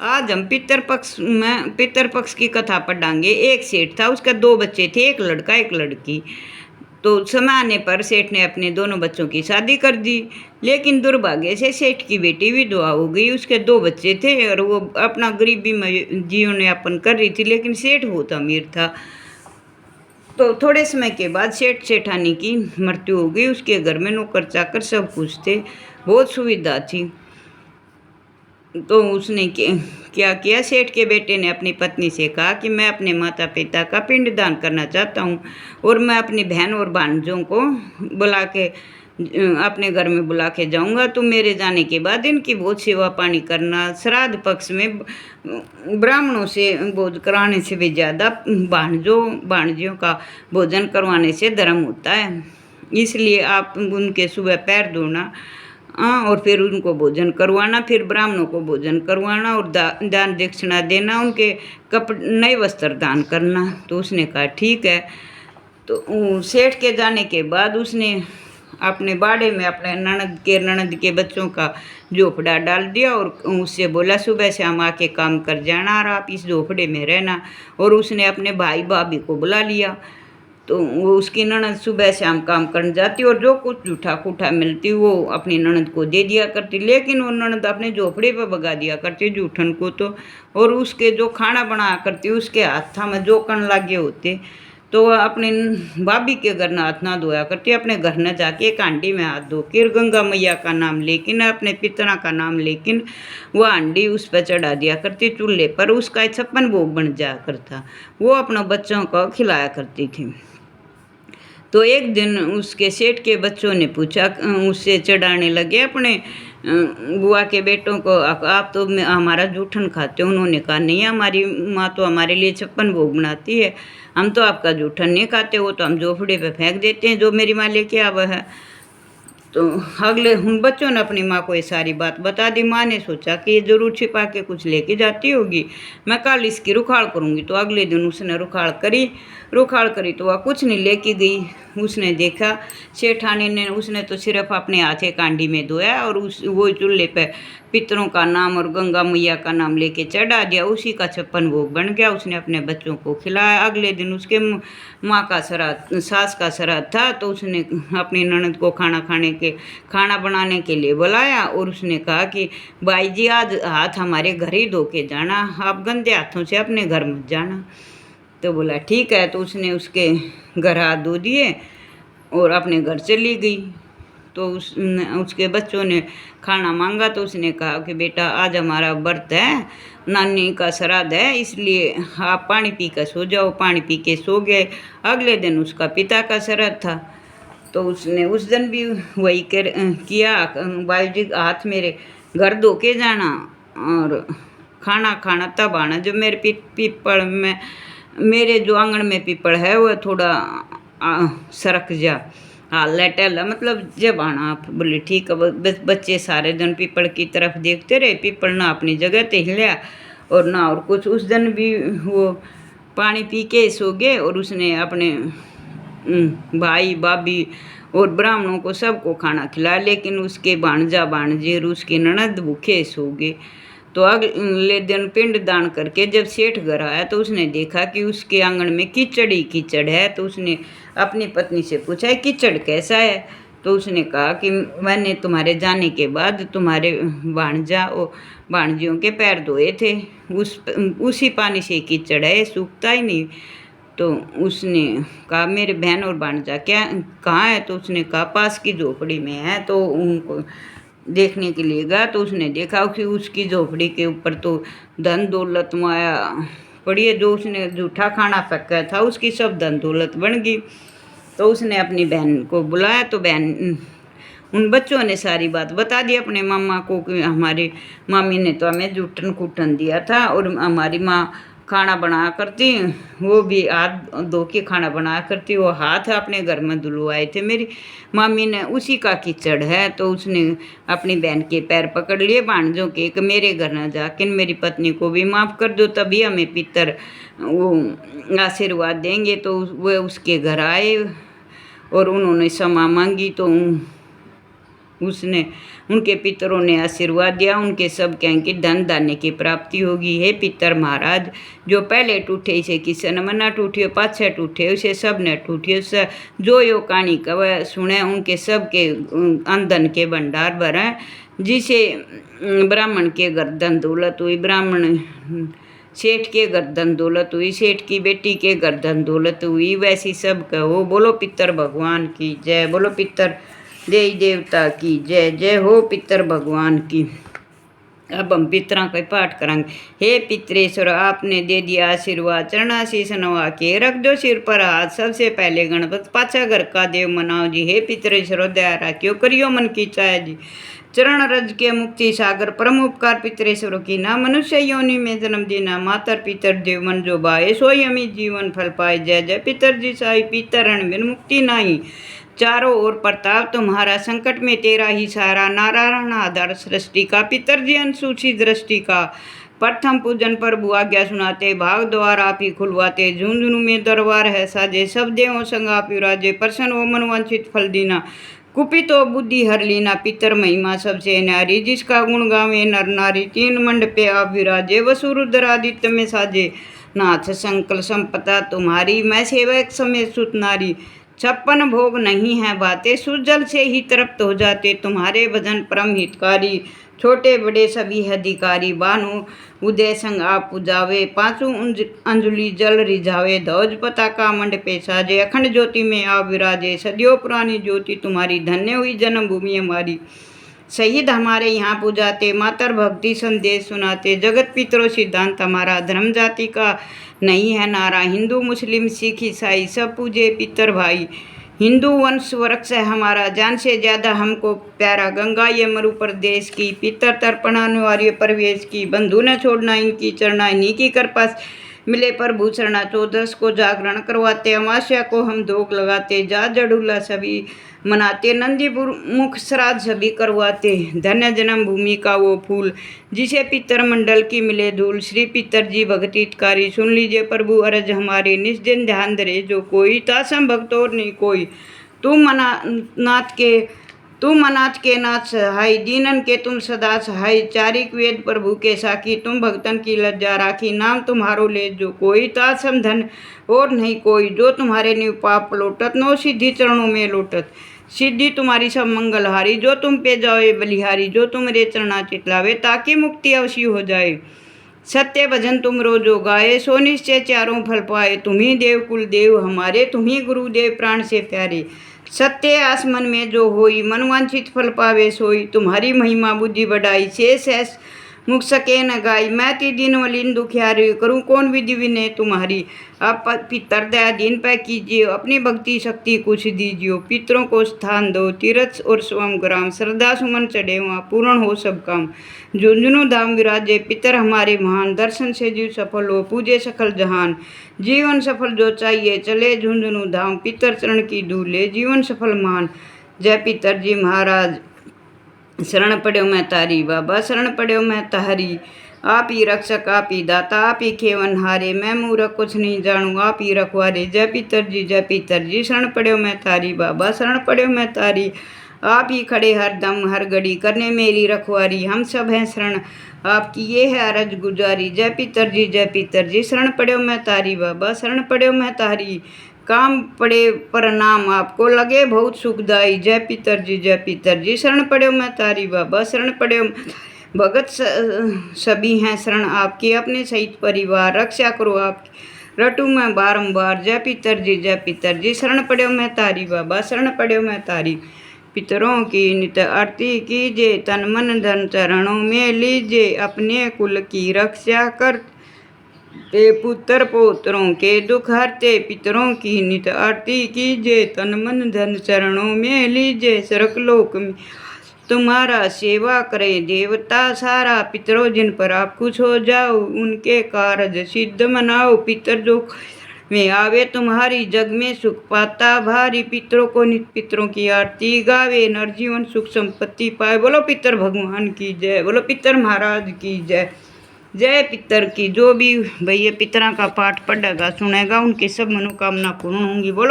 आज हम पितृपक्ष की कथा पढ़ाएंगे। एक सेठ था, उसका 2 बच्चे थे, एक लड़का एक लड़की। तो समय आने पर सेठ ने अपने दोनों बच्चों की शादी कर दी, लेकिन दुर्भाग्य से सेठ की बेटी विधवा हो गई। उसके 2 बच्चे थे और वो अपना गरीबी में जीवन यापन कर रही थी, लेकिन सेठ बहुत अमीर था। तो थोड़े समय के बाद सेठ सेठानी की मृत्यु हो गई। उसके घर में नौकर चाकर सब कुछ थे, बहुत सुविधा थी। तो उसने क्या किया, सेठ के बेटे ने अपनी पत्नी से कहा कि मैं अपने माता पिता का पिंडदान करना चाहता हूँ और मैं अपनी बहन और भांजों को बुला के अपने घर में बुला के जाऊँगा। तो मेरे जाने के बाद इनकी बहुत सेवा पानी करना। श्राद्ध पक्ष में ब्राह्मणों से भोज कराने से भी ज़्यादा भांजियों का भोजन करवाने से धर्म होता है। इसलिए आप उनके सुबह पैर धोना और फिर उनको भोजन करवाना, फिर ब्राह्मणों को भोजन करवाना और दान दक्षिणा देना, उनके नए वस्त्र दान करना। तो उसने कहा ठीक है। तो सेठ के जाने के बाद उसने अपने बाड़े में अपने ननद के बच्चों का झोपड़ा डाल दिया और उससे बोला सुबह शाम आके काम कर जाना और आप इस झोपड़े में रहना। और उसने अपने भाई भाभी को बुला लिया। तो वो उसकी ननद सुबह शाम काम करने जाती और जो कुछ जूठा कूठा मिलती वो अपनी ननद को दे दिया करती, लेकिन वो ननद अपने झोपड़े पर भगा दिया करती जूठन को। तो और उसके जो खाना बनाया करती उसके हाथा में जो कण लागे होते, तो वह अपने भाभी के घर न हाथ ना धोया करती, अपने घर न जाके एक हांडी में हाथ धो के गंगा मैया का नाम लेकिन अपने पितरा का नाम लेकिन वह हांडी उस पर चढ़ा दिया करती चूल्हे पर। उसका 56 भोग बन जाया करता, वो अपने बच्चों को खिलाया करती थी। तो एक दिन उसके सेठ के बच्चों ने पूछा, उससे चढ़ाने लगे अपने बुआ के बेटों को, आप तो हमारा जूठन खाते हो? उन्होंने कहा नहीं, हमारी माँ तो हमारे लिए 56 भोग बनाती है, हम तो आपका जूठन नहीं खाते, वो तो हम झोपड़े पे फेंक देते हैं जो मेरी माँ लेके आवा है। तो अगले उन बच्चों ने अपनी माँ को ये सारी बात बता दी। माँ ने सोचा कि ये जरूर छिपा के कुछ लेके जाती होगी, मैं कल इसकी रुखाड़ करूँगी। तो अगले दिन उसने रुखाड़ करी तो वह कुछ नहीं लेके गई। उसने देखा सेठानी ने, उसने तो सिर्फ अपने हाथे कांडी में धोया और वो चूल्हे पे पितरों का नाम और गंगा मैया का नाम लेके चढ़ा दिया। उसी का 56 भोग बन गया। उसने अपने बच्चों को खिलाया। अगले दिन उसके माँ का श्राद्ध, सास का श्राद्ध था। तो उसने अपनी ननद को खाना बनाने के लिए बुलाया और उसने कहा कि भाई जी आज हाथ हमारे घर ही धो के जाना, आप गंदे हाथों से अपने घर मत जाना। तो बोला ठीक है। तो उसने उसके घर हाथ धो दिए और अपने घर चली गई। तो उसके बच्चों ने खाना मांगा तो उसने कहा कि बेटा आज हमारा व्रत है, नानी का श्राद्ध है, इसलिए आप पानी पी कर सो जाओ। पानी पी के सो गए। अगले दिन उसका पिता का श्राद्ध था। तो उसने उस दिन भी वही किया, भाई जी हाथ मेरे घर धो के जाना और खाना तब आना जब मेरे पीपल में, मेरे जो आंगन में पीपल है वो थोड़ा सरक जा हाल टहला, मतलब जब आना आप। बोले ठीक है। बच्चे सारे दिन पीपल की तरफ देखते रहे। पीपल ना अपनी जगह ते हिला और ना और कुछ। उस दिन भी वो पानी पी के सो गए और उसने अपने भाई भाभी और ब्राह्मणों को सबको खाना खिलाया, लेकिन उसके भांजा भांजे और उसके ननद भूखे सो गए। तो अगले दिन पिंड दान करके जब सेठ घर आया तो उसने देखा कि उसके आंगन में कीचड़ ही कीचड़ है। तो उसने अपनी पत्नी से पूछा कीचड़ कैसा है? तो उसने कहा कि मैंने तुम्हारे जाने के बाद तुम्हारे भांजा और भांजियों के पैर धोए थे, उसी पानी से कीचड़ है, ये सूखता ही नहीं। तो उसने कहा मेरे बहन और भांजा क्या कहाँ है? तो उसने कहा पास की झोपड़ी में है। तो उनको देखने के लिए गया तो उसने देखा कि उसकी झोपड़ी के ऊपर तो धन दौलत माया पड़ी है। जो उसने जूठा खाना पका था उसकी सब धन दौलत बन गई। तो उसने अपनी बहन को बुलाया तो बहन, उन बच्चों ने सारी बात बता दी अपने मामा को कि हमारी मामी ने तो हमें जूठन कूटन दिया था और हमारी माँ खाना बनाया करती, वो भी हाथ धो के खाना बनाया करती, वो हाथ अपने घर में धुलवाए थे मेरी मामी ने, उसी का कीचड़ है। तो उसने अपनी बहन के पैर पकड़ लिए भांजों के कि मेरे घर न जाके मेरी पत्नी को भी माफ़ कर दो, तभी हमें पितर वो आशीर्वाद देंगे। तो वह उसके घर आए और उन्होंने क्षमा मांगी। तो उसने उनके पितरों ने आशीर्वाद दिया। उनके सब कहें कि धन धान्य की प्राप्ति होगी। हे पितर महाराज, जो पहले टूटे इसे किसी न मना टूटियो, पाछे टूटे उसे सब ने टूटियो। जो यो कहानी कवे सुने उनके सब के अंधन के भंडार भरे। जिसे ब्राह्मण के गर्दन दौलत हुई, ब्राह्मण सेठ के गर्दन दौलत हुई, सेठ की बेटी के गर्दन दौलत हुई, वैसी सब कहो। बोलो पितर भगवान की जय, बोलो पितर देवी देवता की जय। जय हो पितर भगवान की। अब हम पितरों का पाठ करेंगे। हे पितरेश्वर, आपने दे दिया आशीर्वाद, चरणाशीष नवा के रख दो सिर पर हाथ। सबसे पहले गणपत, पाछा घर का देव मनाओ जी। हे पितरेश्वर, दया राखियो, करियो मन की चाह जी। चरण रज के मुक्ति सागर, परम उपकार पितरेश्वर की ना। मनुष्य योनि में जन्म देना, मातर पितर देव मन जो बाए, सोई अमित जीवन फल पाए। जय जय पितर जी साई, पितर रण बिन मुक्ति नाही। चारों ओर प्रताप तुम्हारा, संकट में तेरा ही सहारा। नारायण आधार सृष्टि का, पितर जी अनुसूची दृष्टि का। प्रथम पूजन प्रभु आज्ञा सुनाते, भाग द्वार आप ही खुलवाते। झुंझुनू में दरबार है साजे, सब देवों संग आप विराजे। प्रसन्न हो मनवांछित फल दीना, कुपित हो बुद्धि हर लीना। पितर महिमा सबसे न्यारी, जिसका गुण गावे नर नारी। तीन मंडपे आप विराजे, वसुरुद्र आदित्य में साजे। नाथ संकल संपदा तुम्हारी, मैं सेवक समेत सुत नारी। 56 भोग नहीं है बातें, सुजल से ही तृप्त हो जाते। तुम्हारे भजन परम हितकारी, छोटे बड़े सभी अधिकारी। बानो उदय संग आप पुजावे, पांचों अंजलि जल रिझावे। ध्वज पताका मंडपे साजे, अखंड ज्योति में आप विराजे। सदियों पुरानी ज्योति तुम्हारी, धन्य हुई जन्मभूमि हमारी। शहीद हमारे यहाँ पूजाते, मातर भक्ति संदेश सुनाते। जगत पितरों सिद्धांत हमारा, धर्म जाति का नहीं है नारा। हिंदू मुस्लिम सिख ईसाई सब पूजे पितर भाई। हिंदू वंश वृक्ष है हमारा, जान से ज्यादा हमको प्यारा। गंगा ये मरु प्रदेश की, पितर तर्पण अनिवार्य प्रवेश की। बंधु न छोड़ना इनकी चरना, इन्हीं की कृपा मिले प्रभु शरणा। 14 को जागरण करवाते, अमावस्या को हम धोख लगाते। जा जड़ूला सभी मनाते, नंदीपुर मुख श्राद्ध सभी करवाते। धन्य जन्मभूमि का वो फूल, जिसे पितर मंडल की मिले धूल। श्री पितर जी भक्ति हितकारी, सुन लीजिए प्रभु अरज हमारे। निष्दिन ध्यान धरे जो कोई, तासम भक्त और नहीं कोई। तुम अनाथ के नाथ सहाय, दीनन के तुम सदा सहाय। चारिक वेद प्रभु के साखी, तुम भक्तन की लज्जा राखी। नाम तुम्हारो ले जो कोई, तासम धन और नहीं कोई। जो तुम्हारे न्यू पाप लौटत, नो सिद्धि चरणों में लौटत। सिद्धि तुम्हारी सब मंगलहारी, जो तुम पे जाओ बलिहारी। जो तुम्हारे चरणा चितलावे, ताकि मुक्ति अवश्य हो जाए। सत्य भजन तुम रोजो गाए, सो निश्चय चारों फल पाए। तुम्ही देव कुल देव हमारे, तुम्ही गुरुदेव प्राण से प्यारे। सत्य आसमन में जो होई, मनवांछित फल पावे सोई। तुम्हारी महिमा बुद्धि बढ़ाई, शेष मुख सके न गाई। मैं ती दीन मलिन दुखियारी, करूँ कौन विधि विनय तुम्हारी। अब पितर दया दीन पे कीजिए, अपनी भक्ति शक्ति कुछ दीजियो। पितरों को स्थान दो, तीर्थ और स्वम ग्राम। श्रद्धा सुमन चढ़े वहाँ, पूर्ण हो सब काम। झुंझुनू धाम विराजे पितर हमारे महान, दर्शन से जीव सफल हो, पूजे सकल जहान। जीवन सफल जो चाहिए, चले झुंझुनू धाम। पितर चरण की धूले, जीवन सफल मान। जय पितर जी महाराज। शरण पड़ो मैं तारी बाबा, शरण पड़ो मैं तारी। आप ही रक्षक आप ही दाता, आप ही खेवन हारे। मैं मूर्ख कुछ नहीं जानू, आप ही रखवारे। जय पितर जी जय पितर जी, शरण पड़ो मैं तारी बाबा, शरण पड़ो मैं तारी। आप ही खड़े हर दम हर घड़ी, करने मेरी रखवारी। हम सब हैं शरण आपकी, ये है अरज गुजारी। जय पितर जी जय पितर जी, शरण पड़ो मैं तारी बाबा, शरण पड़ो मैं तारी। काम पड़े प्रणाम आपको, लगे बहुत सुखदाई। जय पितर जी जय पितर जी, शरण पड़ो मैं तारी बाबा, शरण पड़ो। भगत सभी हैं शरण आपकी, अपने सहित परिवार रक्षा करो आपकी। रटू मैं बारंबार। जय पितर जी जय पितर जी, शरण पड़ो मैं तारी बाबा, शरण पड़ो मैं तारी। पितरों की नित आरती कीजिए, तन मन धन चरणों में लीजिए। अपने कुल की रक्षा कर ते पुत्र पौत्रों के दुख हरते। पितरों की नित आरती कीजिए, तन मन धन चरणों में लीजिए। स्वर्गलोक में तुम्हारा सेवा करे देवता सारा। पितरों जिन पर आप खुश हो जाओ, उनके कार्य सिद्ध मनाओ। पितर जो में आवे, तुम्हारी जग में सुख पाता भारी। पितरों को नित पितरों की आरती गावे, नरजीवन सुख संपत्ति पाए। बोलो पितर भगवान की जय, बोलो पितर महाराज की जय। जय पितर की। जो भी भैया पितरा का पाठ पढ़ेगा सुनेगा, उनकी सब मनोकामना पूर्ण होंगी। बोलो।